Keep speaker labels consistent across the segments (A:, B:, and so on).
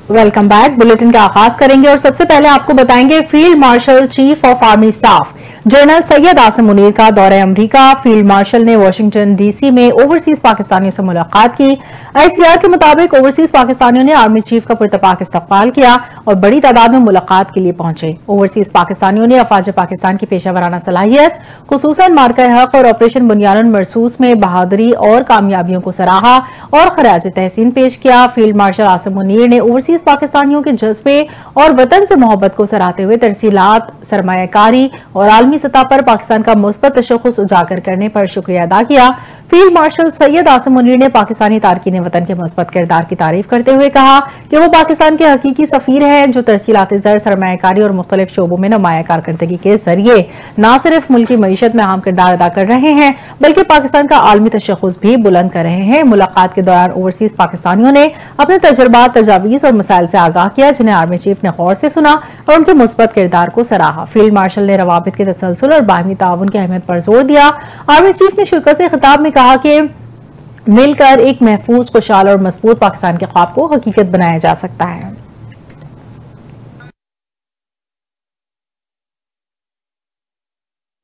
A: Welcome back. Bulletin का आगाज करेंगे और सबसे पहले आपको बताएंगे field marshal chief of army staff general Syed Asim Munir का दौरा अमरीका। फील्ड मार्शल ने वाशिंगटन डीसी में ओवरसीज पाकिस्तानियों से मुलाकात की। आईएसपीआर के मुताबिक ओवरसीज पाकिस्तानियों ने आर्मी चीफ का पुरतपाक इस्तकबाल किया और बड़ी तादाद में मुलाकात के लिए पहुंचे। ओवरसीज पाकिस्तानियों ने अफवाज पाकिस्तान की पेशा वराना सलाहियत, खुसूसन मार्का हक और ऑपरेशन बुनियानुल मरसूस में बहादुरी और कामयाबियों को सराहा और खराज तहसीन पेश किया। फील्ड मार्शल आसिम मुनीर ने ओवरसीज पाकिस्तानियों के जज्बे और वतन से मोहब्बत को सराहते हुए तरसीलात, सरमायाकारी और आलमी सतह पर पाकिस्तान का मुस्बत तशख्खुस उजागर करने पर शुक्रिया अदा किया। फील्ड मार्शल सैयद आसिम मुनीर ने पाकिस्तानी तारकीन वतन के मुस्बत किरदार की तारीफ करते हुए कहा कि वो पाकिस्तान के हकीकी सफीर हैं जो तरसीलात ज़र, सरमायाकारी और मुख्तलिफ शोबों में नुमाया कारकर्दगी के जरिए न सिर्फ मुल्की मईशत में अहम किरदार अदा कर रहे हैं बल्कि पाकिस्तान का आलमी तशख्खुस भी बुलंद कर रहे हैं। मुलाकात के दौरान ओवरसीज पाकिस्तानियों ने अपने तजुर्बात, तजावीज़ और मसाइल से आगाह किया जिन्हें आर्मी चीफ ने गौर से सुना और उनके मुस्बत किरदार को सराहा। फील्ड मार्शल ने रवाबित के तसलसल और बाहमी ताउन की अहमियत पर जोर दिया। आर्मी चीफ ने शिरकत से खिताब में कहा कि मिलकर एक महफूज, खुशहाल और मजबूत पाकिस्तान के ख्वाब को हकीकत बनाया जा सकता है।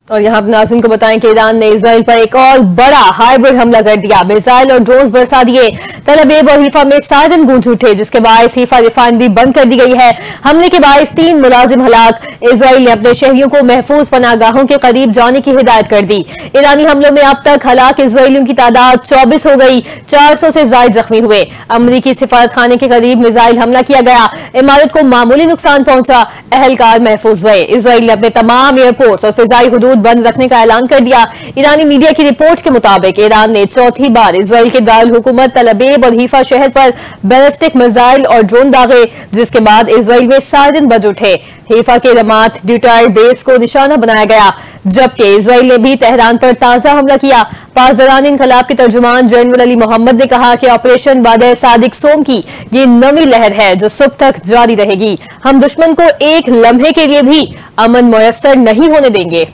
B: और यहाँ नाज़रीन को बताएं कि ईरान ने इजराइल पर एक और बड़ा हाइब्रिड हमला कर दिया। मिसाइल और ड्रोन्स बरसा दिए। तल अवीव और हीफा में सायरन गूंज उठे जिसके बायस हीफा रिफाइनरी बंद कर दी गई है। हमले के बायस 3 मुलाजिम हलाक। इजराइल ने अपने शहरियों को महफूज पनाहगाहों के करीब जाने की हिदायत कर दी। ईरानी हमलों में अब तक हलाक इजराइलियों की तादाद 24 हो गई। 400 से ज्यादा जख्मी हुए। अमरीकी सिफारत खाने के करीब मिसाइल हमला किया गया। इमारत को मामूली नुकसान पहुंचा। अहलकार महफूज हुए। इजराइल ने अपने तमाम एयरपोर्ट और फिजाई हुदूद बंद रखने का ऐलान कर दिया। ईरानी मीडिया की रिपोर्ट के मुताबिक ईरान ने चौथी बार इजराइल के दारुल हुकूमत तल अवीव और हीफा शहर पर बैलिस्टिक मिसाइल और ड्रोन दागे जिसके बाद इजराइल में सायरन बज उठे। हीफा के रमात ड्यूटायर बेस को निशाना बनाया गया जबकि इजराइल ने भी तेहरान पर ताजा हमला किया। पासदारान इनकलाब के तर्जुमान जनरल अली मोहम्मद ने कहा कि ऑपरेशन वादे सादिक सोम की ये नवी लहर है जो सुबह तक जारी रहेगी। हम दुश्मन को एक लम्हे के लिए भी अमन मुयस्सर नहीं होने देंगे।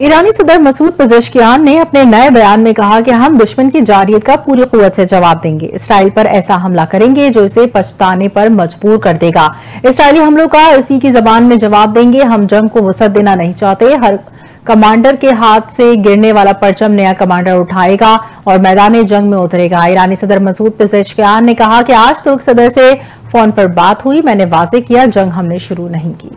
A: ईरानी सदर मसूद पेजेश्कियान ने अपने नए बयान में कहा कि हम दुश्मन की जारियत का पूरी कुव्वत से जवाब देंगे। इसराइल पर ऐसा हमला करेंगे जो इसे पछताने पर मजबूर कर देगा। इसराइली हमलों का इसी की जबान में जवाब देंगे। हम जंग को वसअत देना नहीं चाहते। हर कमांडर के हाथ से गिरने वाला परचम नया कमांडर उठाएगा और मैदान जंग में उतरेगा। ईरानी सदर मसूद पेजेश्कियान ने कहा कि आज तुर्क सदर से फोन पर बात हुई। मैंने वाज़ेह किया जंग हमने शुरू नहीं की।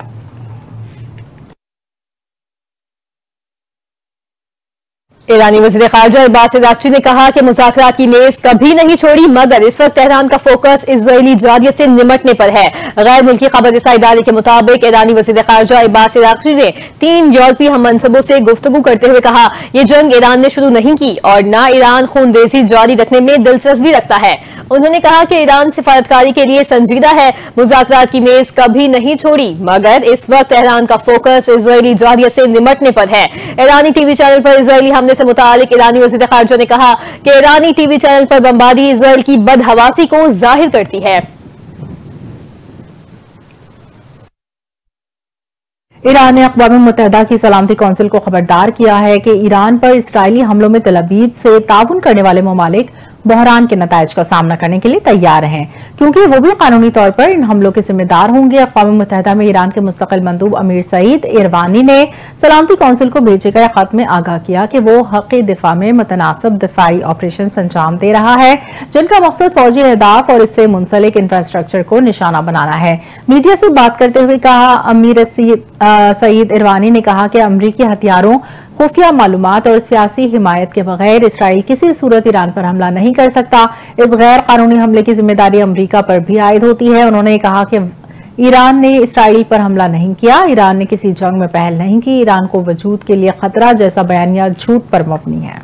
B: ईरानी वज़ीर ख़ारिजा अब्बास अराग़ची ने कहा कि मुज़ाकरात की मेज कभी नहीं छोड़ी मगर इस वक्त तेहरान का फोकस इजरायली जारियत से निमटने पर है। गैर मुल्की खबररसा इदारे के मुताबिक ईरानी वज़ीर ख़ारिजा अब्बास अराग़ची ने 3 यूरोपीय हममनसबों से गुफ्तगू करते हुए कहा यह जंग ईरान ने शुरू नहीं की और न ईरान खूनरेज़ी जारी रखने में दिलचस्पी रखता है। उन्होंने कहा कि ईरान सिफारतकारी के लिए संजीदा है। मुज़ाकरात की मेज कभी नहीं छोड़ी मगर इस वक्त तेहरान का फोकस इजरायली जारियत से निमटने पर है। ईरानी टीवी चैनल पर इजरायली हमले से मुतालिक ईरानी वज़ीर ख़ारिजा ने कहा कि ईरानी टीवी चैनल पर बमबारी इजरायल की बदहवासी को जाहिर करती है।
A: ईरान ने अक़वाम मुत्तहिदा की सलामती कौंसिल को खबरदार किया है कि ईरान पर इसराइली हमलों में तल अवीव से ताउन करने वाले ममालिक बहरान के नताइज का सामना करने के लिए तैयार हैं क्योंकि वो भी कानूनी तौर पर इन हमलों के जिम्मेदार होंगे। अक़वाम मुत्तहिदा में ईरान के मुस्तकिल मंदूब अमीर सईद इरवानी ने सलामती कौंसिल को भेजे गए खत में आगाह किया कि वो हक़ दिफा में मुतनासिब दिफाई ऑपरेशन अंजाम दे रहा है जिनका मकसद फौजी अहदाफ और इससे मुंसलिक इंफ्रास्ट्रक्चर को निशाना बनाना है। मीडिया से बात करते हुए कहा अमीर सईद इरवानी ने कहा कि अमरीकी हथियारों, खुफिया मालूमात और सियासी हिमायत के बगैर इसराइल किसी सूरत ईरान पर हमला नहीं कर सकता। इस गैर कानूनी हमले की जिम्मेदारी अमरीका पर भी आयद होती है। उन्होंने कहा कि ईरान ने इसराइल पर हमला नहीं किया, ईरान ने किसी जंग में पहल नहीं की। ईरान को वजूद के लिए खतरा जैसा बयानिया झूठ पर मबनी है।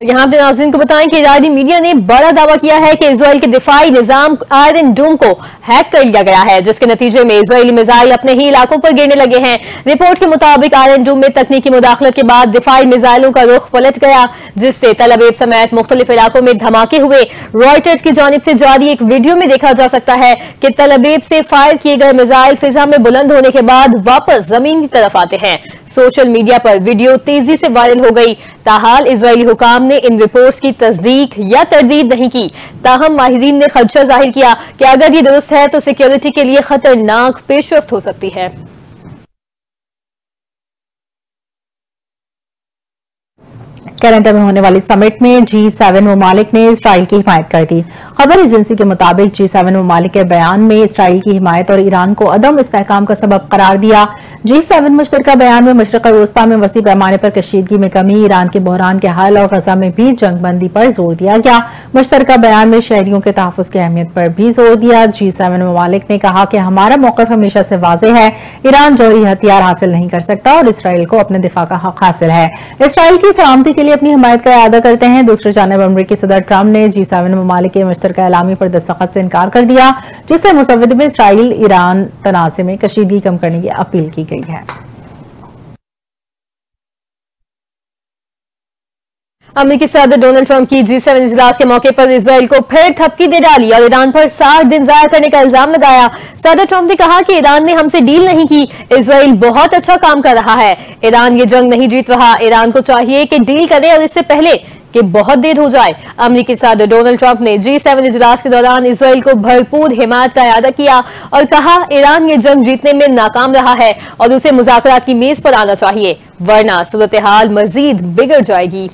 B: यहाँ पे नाज़रीन को बताएं कि इरानी मीडिया ने बड़ा दावा किया है कि इजराइल के दिफाई निजाम आयरन डोम को हैक कर लिया गया है, जिसके नतीजे में इजरायली मिसाइल अपने ही इलाकों पर गिरने लगे हैं। रिपोर्ट के मुताबिक आयरन डोम में तकनीकी मुदाखलत के बाद दिफाई मिसाइलों का रुख पलट गया, जिससे तल अवीव समेत मुख्तलिफ इलाकों में धमाके हुए। रॉयटर्स की जानिब से जारी एक वीडियो में देखा जा सकता है कि तल अवीव से फायर किए गए मिसाइल फिजा में बुलंद होने के बाद वापस जमीन की तरफ आते हैं। सोशल मीडिया पर वीडियो तेजी से वायरल हो गई। ताहाल इजरायली हुकाम ने इन रिपोर्ट्स की तस्दीक या तरदीद नहीं की। ताहम माहिरीन ने खदशा जाहिर किया कि अगर ये दुरुस्त है तो सिक्योरिटी के लिए खतरनाक पेशरफ्त हो सकती है।
A: कनाडा में होने वाली समिट में G7 ममालिक ने इसराइल की हिमायत कर दी। खबर एजेंसी के मुताबिक G7 ममालिक के बयान में इसराइल की हिमायत और ईरान को अदम इस्तेहकाम का सबब करार दिया। G7 मुश्तरका बयान में मशरक़ वस्ता में वसी पैमाने पर कशीदगी में कमी, ईरान के बहरान के हल और गजा में भी जंगबंदी पर जोर दिया गया। मुश्तरका बयान में शहरियों के तहफ़्फ़ुज़ की अहमियत पर भी जोर दिया। G7 ममालिक ने कहा कि हमारा मौक़िफ़ हमेशा से वाज़ेह है, ईरान जौहरी हथियार हासिल नहीं कर सकता और इसराइल को अपने दिफा का हक हासिल है। इसराइल की सलामती के लिए अपनी हिमायत का इरादा करते हैं। दूसरी जानिब अमरीकी सदर ट्रंप ने G7 ममालिक के मुश्तरका एलामी पर दस्तखत से इनकार कर दिया, जिससे मुसव्वदे में इसराइल ईरान तनाज़े में कशीदगी कम करने की अपील की गई है।
B: अमेरिकी सदर डोनाल्ड ट्रंप की G7 इजलास के मौके पर इसराइल को फिर थपकी दे डाली और ईरान पर 60 दिन जाया करने का इल्जाम लगाया। सदर ट्रंप ने कहा कि ईरान ने हमसे डील नहीं की, इसराइल बहुत अच्छा काम कर रहा है, ईरान ये जंग नहीं जीत रहा, ईरान को चाहिए कि डील करे और इससे पहले कि बहुत देर हो जाए। अमेरिकी सदर डोनाल्ड ट्रंप ने G7 इजलास के दौरान इसराइल को भरपूर हिमायत का इरादा किया और कहा ईरान ये जंग जीतने में नाकाम रहा है और उसे मुज़ाकरात की मेज पर आना चाहिए, वरना सूरत हाल मजीद बिगड़ जाएगी।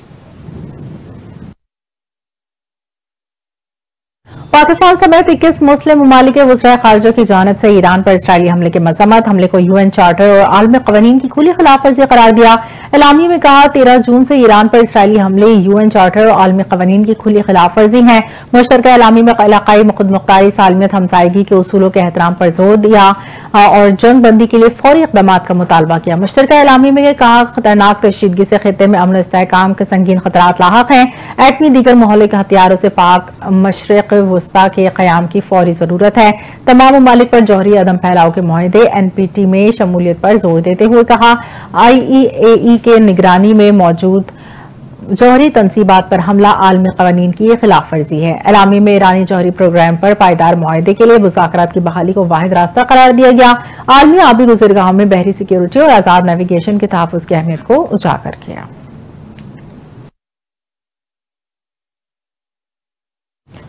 A: पाकिस्तान समेत 21 मुस्लिम ममालिक के वज़राए ख़ारिजा की जानिब से ईरान पर इसराइली हमले की मज़म्मत, हमले को UN चार्टर और आलमी क़वानीन की खुली खिलाफवर्जी करार दिया। एलामी में कहा 13 जून से ईरान पर इसराइली हमले UN चार्टर और आलमी क़वानीन की खुली खिलाफवर्जी है। मुश्तरका एलामी में इलाक़ाई खुदमुख्तारी, सालमियत, हमसायगी के उसूलों के एहतराम पर जोर दिया और जंग बंदी के लिए फौरी इक़दाम का मुतालबा किया। मुश्तरका एलामी में कहा खतरनाक कशीदगी से खित्ते में अमन इस्तेहकाम के संगीन खतरात लाहक हैं। एटमी दीगर महलिक हथियारों से पाक मशरिक़ वस्ता के क़याम की फौरी जरूरत है। तमाम ममालिक पर जौहरी अदम फैलाव के मुआहदे NPT में शमूलियत पर जोर देते हुए कहा IAEA के निगरानी में मौजूद जौहरी तनसीबात पर हमला आलमी क़वानीन की खिलाफ वर्जी है। एलामी में ईरानी जौहरी प्रोग्राम पर पायदार मुआहदे के लिए मुज़ाकरात की बहाली को वाहिद रास्ता करार दिया गया। आलमी आबी गुज़रगाहों में बहरी सिक्योरिटी और आज़ाद नेविगेशन के तहफ़्फ़ुज़ की अहमियत को उजागर किया।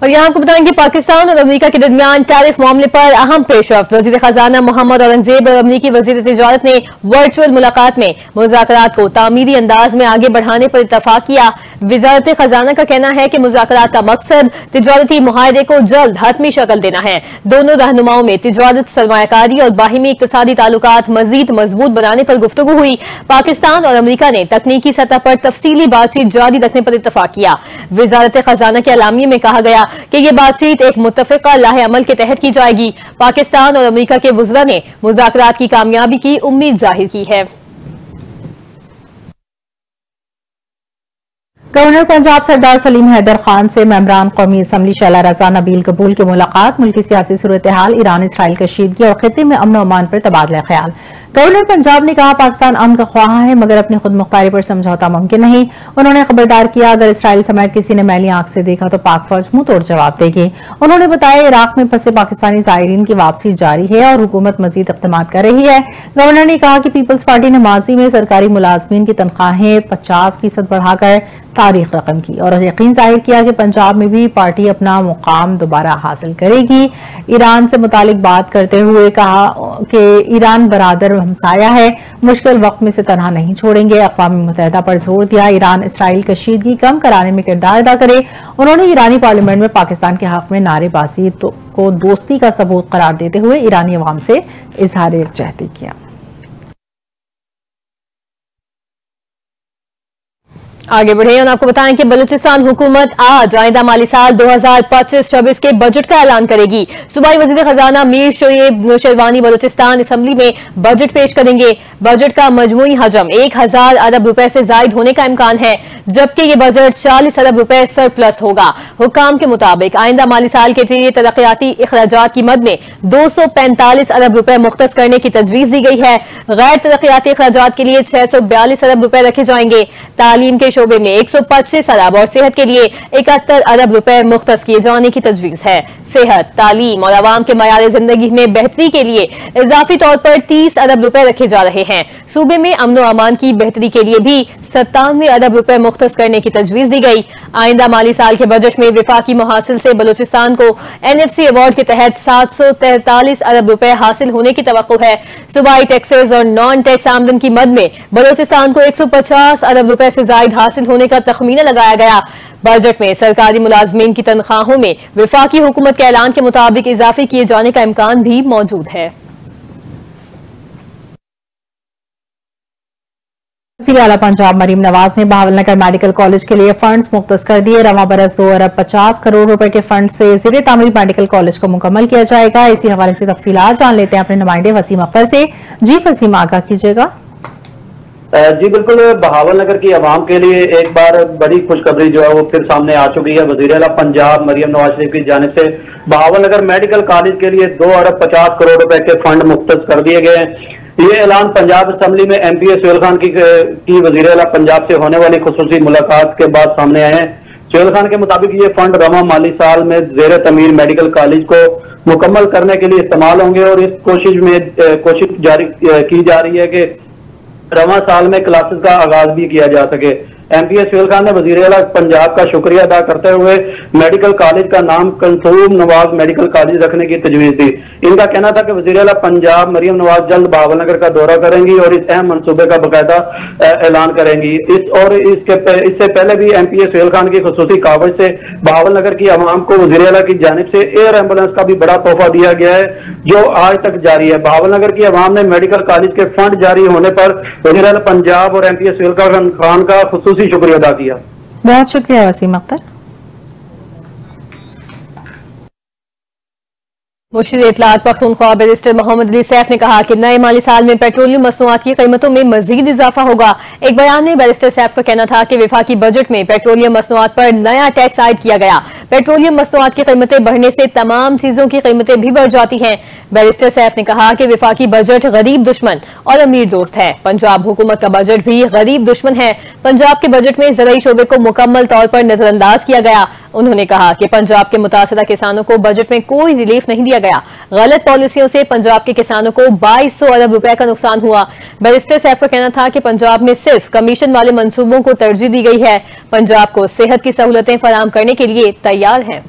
B: और यहाँ आपको बताएंगे पाकिस्तान और अमेरिका के दरमियान टैरिफ मामले पर अहम पेशरफ्त। वज़ीर खजाना मोहम्मद औरंगजेब और अमेरिकी वज़ीर तिजारत ने वर्चुअल मुलाकात में मुज़ाकरात को तामीरी अंदाज में आगे बढ़ाने पर इत्तफाक किया। वज़ारत खजाना का कहना है कि मुज़ाकरात का मकसद तिजारती मुआहदे को जल्द हतमी शक्ल देना है। दोनों रहनुमाओं में तिजारत, सरमायाकारी और बाहिमी इक़्तिसादी ताल्लुकात मजीद मजबूत बनाने पर गुफ्तगू हुई। पाकिस्तान और अमेरिका ने तकनीकी सतह पर तफसीली बातचीत जारी रखने पर इत्तफाक किया। वज़ारत खजाना के एलामिये में कहा गया कि यह बातचीत एक मुत्तफ़िक़ा लाहे अमल के तहत की जाएगी। पाकिस्तान और अमेरिका के वज़रा ने मुज़ाकरात की कामयाबी की उम्मीद जाहिर की है।
A: गवर्नर पंजाब सरदार सलीम हैदर खान से मेंबरान कौमी असम्बली शैला रजा नबील कबूल की मुलाकात, मुल्की सियासी सूरत हाल, ईरान इसराइल कशीदगी और खित्ते में अमन अमान पर तबादला ख्याल। गवर्नर पंजाब ने कहा पाकिस्तान अमन का ख्वाह है मगर अपनी खुद मुख्तारी पर समझौता मुमकिन नहीं। उन्होंने खबरदार किया अगर इसराइल समेत किसी ने मैली आंख से देखा तो पाक फौज मुंह तोड़ जवाब देगी। उन्होंने बताया इराक में फंसे पाकिस्तानी ज़ायरीन की वापसी जारी है और हुकूमत मजीद इक़दाम कर रही है। गवर्नर ने कहा कि पीपल्स पार्टी ने माजी में सरकारी मुलाजमीन की तनख्वाहें 50% बढ़ाकर तारीख रकम की और यकीन जाहिर किया कि पंजाब में भी पार्टी अपना मुकाम दोबारा हासिल करेगी। ईरान से मुतालिक बात करते हुए कहा कि ईरान बरादर हमसाया है, मुश्किल वक्त में से तनहा नहीं छोड़ेंगे। अक़वाम मुत्तहिदा पर जोर दिया इरान इसराइल कशीदगी कम कराने में किरदार अदा करे। उन्होंने ईरानी पार्लियामेंट में पाकिस्तान के हक में नारेबाजी को दोस्ती का सबूत करार देते हुए ईरानी अवाम से इजहार यकजहती किया।
B: आगे बढ़े और आपको बताएं कि बलूचिस्तान हुकूमत आज आइंदा माली साल 2025-26 के बजट का ऐलान करेगी। सूबाई वजीर खजाना मीर शोएब नौशेरवानी बलूचिस्तान असम्बली में बजट पेश करेंगे। बजट का मजमूई हजम 1000 अरब रुपए से जायद होने का इम्कान है, जबकि ये बजट 40 अरब रुपए सरप्लस होगा। हुकाम के मुताबिक आइंदा माली साल के लिए तरक्याती अखराजात की मद में 245 अरब रुपए मुख्तस करने की तजवीज दी गई है। गैर तरक्याती अखराजात के लिए 642 अरब रुपए रखे जाएंगे। तालीम के शोबे में 125 अरब और सेहत के लिए 71 अरब रुपए मुख्तस किए जाने की तजवीज है। सेहत, तालीम और आवाम के मयार जिंदगी में बेहतरी के लिए इजाफी तौर पर 30 अरब रुपए रखे जा रहे हैं। सूबे में अमन और अमान की बेहतरी के लिए भी 97 अरब रुपए मुख्तस करने की तजवीज दी गई। आइंदा माली साल के बजट में विफाकी मुहासिल से बलूचिस्तान को NFC अवार्ड के तहत 743 अरब रुपए हासिल होने की तवक्को है। सूबाई टैक्सेस और नॉन टैक्स आमदन की मद में बलूचिस्तान को 150 अरब रुपए से जायद हासिल होने का तखमीना लगाया गया। बजट में सरकारी मुलाजमीन की तनख्वाहों में विफाकी हुकूमत के ऐलान के मुताबिक इजाफे किए जाने का इम्कान भी मौजूद है।
A: वज़ीर आला पंजाब मरीम नवाज ने बहावलनगर मेडिकल कॉलेज के लिए फंड्स मुख्तस कर दिए। रवां बरस 2 अरब 50 करोड़ रुपए के फंड से ज़ेरे तामीर मेडिकल कॉलेज को मुकम्मल किया जाएगा। इसी हवाले से तफसीलात जान लेते हैं अपने नुमाइंदे वसीम अख्तर से। जी वसीम, आगाह कीजिएगा।
C: जी बिल्कुल, बहावलनगर की आवाम के लिए एक बार बड़ी खुशखबरी जो है वो फिर सामने आ चुकी है। वज़ीर आला पंजाब मरियम नवाज शरीफ की जानिब से बहावलनगर मेडिकल कॉलेज के लिए 2 अरब 50 करोड़ रुपए के फंड मुख्तस कर दिए गए हैं। ये ऐलान पंजाब असम्बली में MPA सुहेल खान की वज़ीर आला पंजाब से होने वाली खुसूसी मुलाकात के बाद सामने आए हैं। सुहेल खान के मुताबिक ये फंड रवां माली साल में ज़ेरे तमीर मेडिकल कॉलेज को मुकम्मल करने के लिए इस्तेमाल होंगे और इस कोशिश जारी की जा रही है कि रवां साल में क्लासेस का आगाज भी किया जा सके। MPA सुहेल खान ने वज़ीर आला पंजाब का शुक्रिया अदा करते हुए मेडिकल कॉलेज का नाम कंसूम नवाज मेडिकल कॉलेज रखने की तजवीज दी। इनका कहना था कि वज़ीर आला पंजाब मरियम नवाज जल्द बहावलनगर का दौरा करेंगी और इस अहम मनसूबे का बाकायदा ऐलान करेंगी। इससे पहले भी MPA सुहेल खान की खुसूसी कावज से बहावलनगर की आवाम को वज़ीर आला की जानिब से एयर एम्बुलेंस का भी बड़ा तोहफा दिया गया है, जो आज तक जारी है। बहावलनगर की आवाम ने मेडिकल कॉलेज के फंड जारी होने पर वज़ीर आला पंजाब और MPA सुहेल खान का खुसूसी शुक्रिया अदा किया।
A: बहुत शुक्रिया वसीम अख्तर।
B: मुर्शिद इत्तलात पख्तूनख्वा बैरिस्टर मोहम्मद अली सैफ ने कहा कि नए माली साल में पेट्रोलियम मसनूआत की कीमतों में मजीद इजाफा होगा। एक बयान में बैरिस्टर सैफ का कहना था कि विफाकी बजट में पेट्रोलियम मसनूआत पर नया टैक्स आयद किया गया। पेट्रोलियम मसनूआत की कीमतें बढ़ने से तमाम चीजों की कीमतें भी बढ़ जाती हैं। बैरिस्टर सैफ ने कहा कि विफाकी बजट गरीब दुश्मन और अमीर दोस्त है। पंजाब हुकूमत का बजट भी गरीब दुश्मन है। पंजाब के बजट में ज़राई शोबे को मुकम्मल तौर पर नजरअंदाज किया गया। उन्होंने कहा कि पंजाब के मुतासरा किसानों को बजट में कोई रिलीफ नहीं दिया गया। गलत पॉलिसियों से पंजाब के किसानों को 2200 अरब रुपए का नुकसान हुआ। बैरिस्टर साहब का कहना था कि पंजाब में सिर्फ कमीशन वाले मंसूबों को तरजीह दी गई है। पंजाब को सेहत की सहूलतें फराहम करने के लिए तैयार है।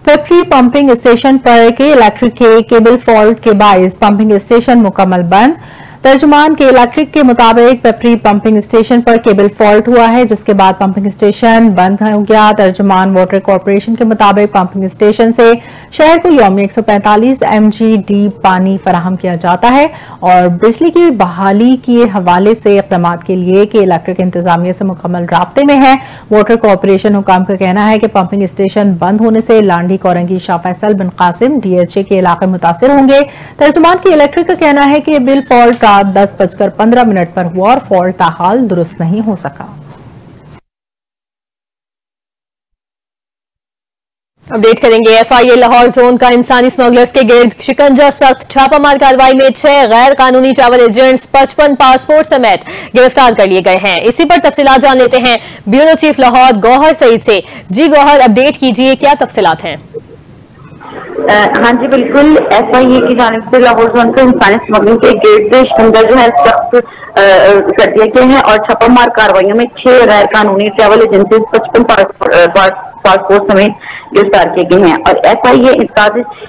A: पेप्री पंपिंग स्टेशन पर के इलेक्ट्रिक के केबल फॉल्ट के बायस पंपिंग स्टेशन मुकम्मल बंद। तर्जुमान के इलेक्ट्रिक के मुताबिक पेप्री पंपिंग स्टेशन पर केबल फॉल्ट हुआ है, जिसके बाद पंपिंग स्टेशन बंद हो गया। तर्जुमान वाटर कॉर्पोरेशन के मुताबिक पंपिंग स्टेशन से शहर को यौमी 145 MGD पानी फराहम किया जाता है और बिजली की बहाली के हवाले से इक़दाम के लिए कि इलेक्ट्रिक इंतजामिया से मुकम्मल राब्ते में है। वाटर कॉर्पोरेशन हुकाम का कहना है कि पंपिंग स्टेशन बंद होने से लांडी कोरंगी शाह फैसल बिन कासिम DHA के इलाके मुतासिर होंगे। तर्जुमान के इलेक्ट्रिक का कहना है कि बिल फॉल्ट 10:15 पर हुआ और फॉल्ट ताहाल दुरुस्त नहीं हो सका।
B: अपडेट करेंगे। FIA लाहौर जोन का इंसानी स्मगलर्स के गिर्द शिकंजा सख्त। छापामार कार्रवाई में 6 गैर कानूनी ट्रैवल एजेंट्स 55 पासपोर्ट समेत गिरफ्तार कर लिए गए हैं। इसी पर तफसीलात जान लेते हैं ब्यूरो चीफ लाहौर गौहर सईद से। जी गौहर, अपडेट कीजिए, क्या तफसीलात हैं?
D: हाँ जी बिल्कुल, FIA की जानिब से लाहौर जोन को इंसानी स्मगलिंग के गेट शिकंजा जो है सख्त कर दिए गए हैं और छापामार कार्रवाइयों में 6 गैर कानूनी ट्रैवल एजेंसी 55 पासपोर्ट समेत गिरफ्तार किए गए हैं। और FIA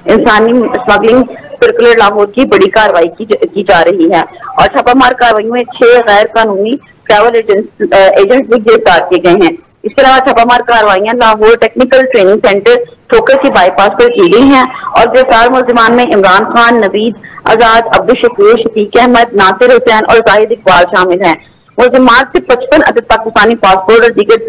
D: इंसानी स्मगलिंग सर्कुलर लाहौर की बड़ी कार्रवाई की जा रही है और छापामार कार्रवाई में 6 गैर कानूनी ट्रैवल एजेंट्स भी गिरफ्तार किए गए हैं। इसके अलावा छापामार कार्रवाइयां लाहौर टेक्निकल ट्रेनिंग सेंटर ठोकर की बाईपास पर की गई हैं और गिरफ्तार मुलजिमान में इमरान खान, नवीद आजाद, अब्दुल शकीर, शफीक अहमद, नासिर हुसैन और जाहिद इकबाल शामिल हैं। मुलजिमान से 55 अदद पाकिस्तानी पासपोर्ट और दीगर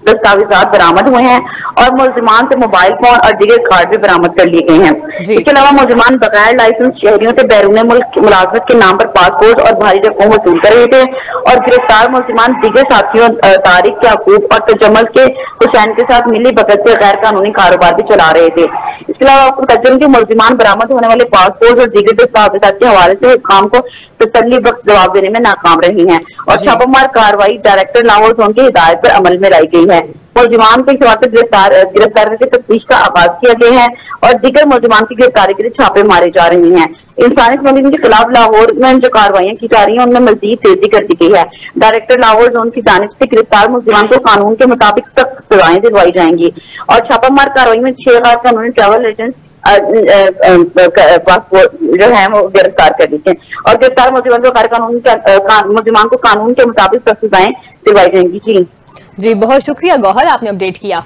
D: दस्तावेजात बरामद हुए हैं और मुलजिमान से मोबाइल फोन और दीगर कार्ड भी बरामद कर लिए गए हैं। इसके अलावा मुलजिमान बगैर लाइसेंस शहरियों से बैरून मुल्क मुलाजमत के नाम पर पासपोर्ट और भारी रकम वसूल कर रहे थे और गिरफ्तार मुलजिमान दीगर साथियों तारिक याकूब और तजम्मल के हुसैन के साथ मिली भगत से गैर कानूनी कारोबार भी चला रहे थे। इसके अलावा आपको बता दें कि मुलजिमान बरामद होने वाले पासपोर्ट और दीगर दस्तावेजात के हवाले से काम को तसल्ली वक्त जवाब देने में नाकाम रही हैं और छापामार कार्रवाई डायरेक्टर लाहौर जोन की हिदायत पर अमल में लाई गई है। मुलजिमान को गिरफ्तार करके तफ्तीश का आगाज किया गया है और दीगर मुलजिमान की गिरफ्तारी के लिए छापे मारे जा रहे हैं। इंसानी स्मगलिंग के खिलाफ लाहौर में जो कार्रवाइयां की जा रही हैं उनमें मजीद तेजी कर दी गई है। डायरेक्टर लाहौर जोन की जानिब से गिरफ्तार मुलजिमान को कानून के मुताबिक सख्त सजाएं दिलवाई जाएंगी और छापामार कार्रवाई में 6 गैर कानूनी ट्रैवल एजेंट पासपोर्ट जो है वो गिरफ्तार कर दी है और गिरफ्तार मुलजिमान को कानून के मुताबिक सख्त सजाएं दिलवाई जाएंगी।
B: जी बहुत शुक्रिया गौहर, आपने अपडेट किया।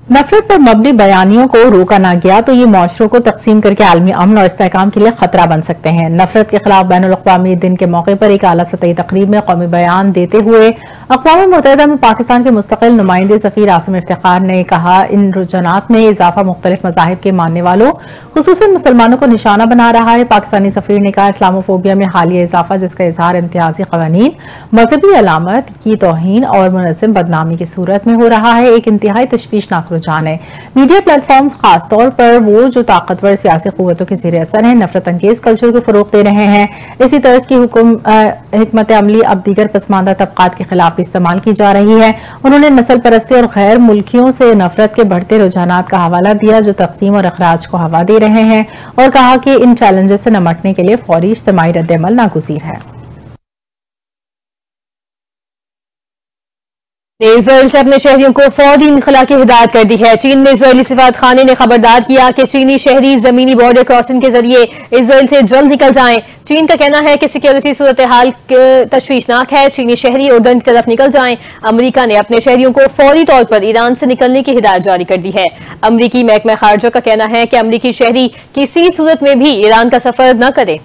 A: नफरत पर मबनी बयानियों को रोका ना गया तो ये मुआशरों को तकसीम करके आलमी अमन और इस्तेहकाम के लिए खतरा बन सकते हैं। नफरत के खिलाफ बैनुल अक़वामी दिन के मौके पर एक आला सतही तकरीब में कौमी बयान देते हुए अक़वाम मुत्तहिदा में पाकिस्तान के मुस्तकिल नुमाइंदे सफ़ीर आसिम इफ्तिखार ने कहा, इन रुझानात में इजाफा मुख्तलिफ मज़ाहिब के मानने वालों खुसूसन मुसलमानों को निशाना बना रहा है। पाकिस्तानी सफ़ीर ने कहा, इस्लामोफोबिया में हालिया इजाफा जिसका इजहार इम्तियाजी क़वानीन, मजहबी अलामत की तौहीन और मुनज़्ज़म बदनामी की सूरत में हो रहा है, एक इंतहाई तशवीशनाक रुझान है। मीडिया प्लेटफॉर्म्स खासतौर पर वो जो ताकतवर सियासी कुव्वतों के ज़ेरे असर हैं नफरत अंगेज कल्चर को फरोग दे रहे हैं। इसी तरह की हिकमत अमली अब दीगर पसमानदा तबकात के खिलाफ इस्तेमाल की जा रही है। उन्होंने नस्ल परस्ती और गैर मुल्कियों से नफरत के बढ़ते रुझानात का हवाला दिया जो तकसीम और अखराज को हवा दे रहे हैं और कहा कि इन चैलेंजेस से निपटने के लिए फौरी इज्तिमाई रद्द-ए-अमल नागुज़ीर है।
B: इजराइल से अपने शहरियों को फौरी इनखला की हिदायत कर दी है। चीन में इजरायली सिफारत खाने ने खबरदार किया कि चीनी शहरी जमीनी बॉर्डर क्रॉसिंग के जरिए इजराइल से जल्द निकल जाएं। चीन का कहना है कि सिक्योरिटी सूरत हाल तशवीशनाक है, चीनी शहरी उर्दन की तरफ निकल जाएं। अमरीका ने अपने शहरियों को फौरी तौर पर ईरान से निकलने की हिदायत जारी कर दी है। अमरीकी महकमा खारजा का कहना है कि अमरीकी शहरी किसी सूरत में भी ईरान का सफर न करे।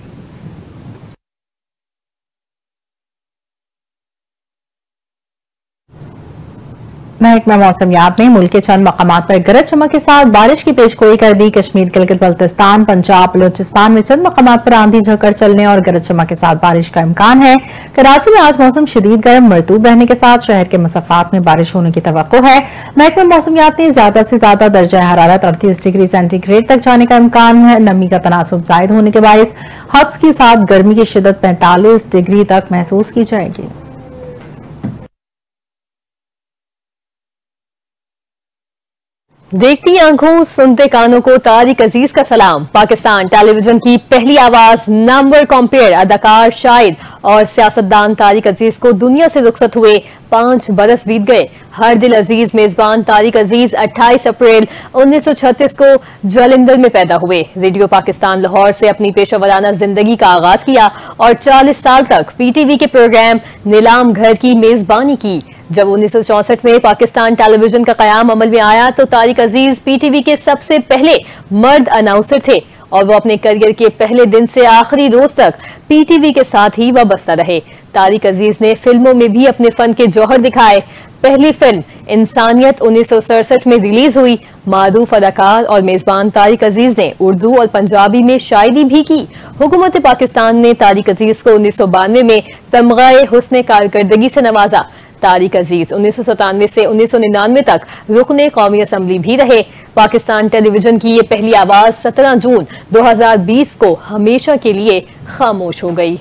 A: महकमा मौसमियात ने मुल्क के चंद मकामात पर गरज चमक के साथ बारिश की पेशगोई कर दी। कश्मीर, गिलगित बल्तिस्तान, पंजाब, बलूचिस्तान में चंद मकामात पर आंधी झकड़ चलने और गरज चमक के साथ बारिश का इम्कान है। कराची में आज मौसम शदीद गर्म मरतूब रहने के साथ शहर के मसफ़ात में बारिश होने की तवक्को है। महकमा मौसमियात ने ज्यादा से ज्यादा दर्जा हरारत 38 डिग्री सेंटीग्रेड तक जाने का इम्कान है। नमी का तनासुब जायद होने के बायस हब्स के साथ गर्मी की शिद्दत 45 डिग्री तक महसूस की जाएगी।
B: देखती आंखों सुनते कानों को तारिक अजीज का सलाम। पाकिस्तान टेलीविजन की पहली आवाज, नामवर कॉम्पेयर, अदाकार, शायर और सियासतदान तारिक अजीज को दुनिया से रुखसत हुए 5 बरस बीत गए। हर दिल अजीज मेजबान तारिक अजीज 28 अप्रैल 1936 को जालंधर में पैदा हुए। रेडियो पाकिस्तान लाहौर से अपनी पेशेवराना जिंदगी का आगाज किया और 40 साल तक पीटीवी के प्रोग्राम नीलाम घर की मेजबानी की। जब 1964 में पाकिस्तान टेलीविजन का कयाम अमल में आया तो तारिक अजीज पीटीवी के सबसे पहले मर्द अनाउंसर थे और वो अपने करियर के पहले दिन से आखिरी रोज तक पीटीवी के साथ ही वाबस्ता रहे। तारिक अजीज ने फिल्मों में भी अपने फन के जौहर दिखाए। पहली फिल्म इंसानियत 1967 में रिलीज हुई। मारूफ अदाकार और मेजबान तारिक अजीज ने उर्दू और पंजाबी में शायरी भी की। हुकूमत पाकिस्तान ने तारिक अजीज को 1992 में तमगाए हुस्न कारकर्दगी से नवाजा। तारिक अजीज 1997 से 1999 तक रुकने कौमी असम्बली भी रहे। पाकिस्तान टेलीविजन की ये पहली आवाज 17 जून 2020 को हमेशा के लिए खामोश हो गई।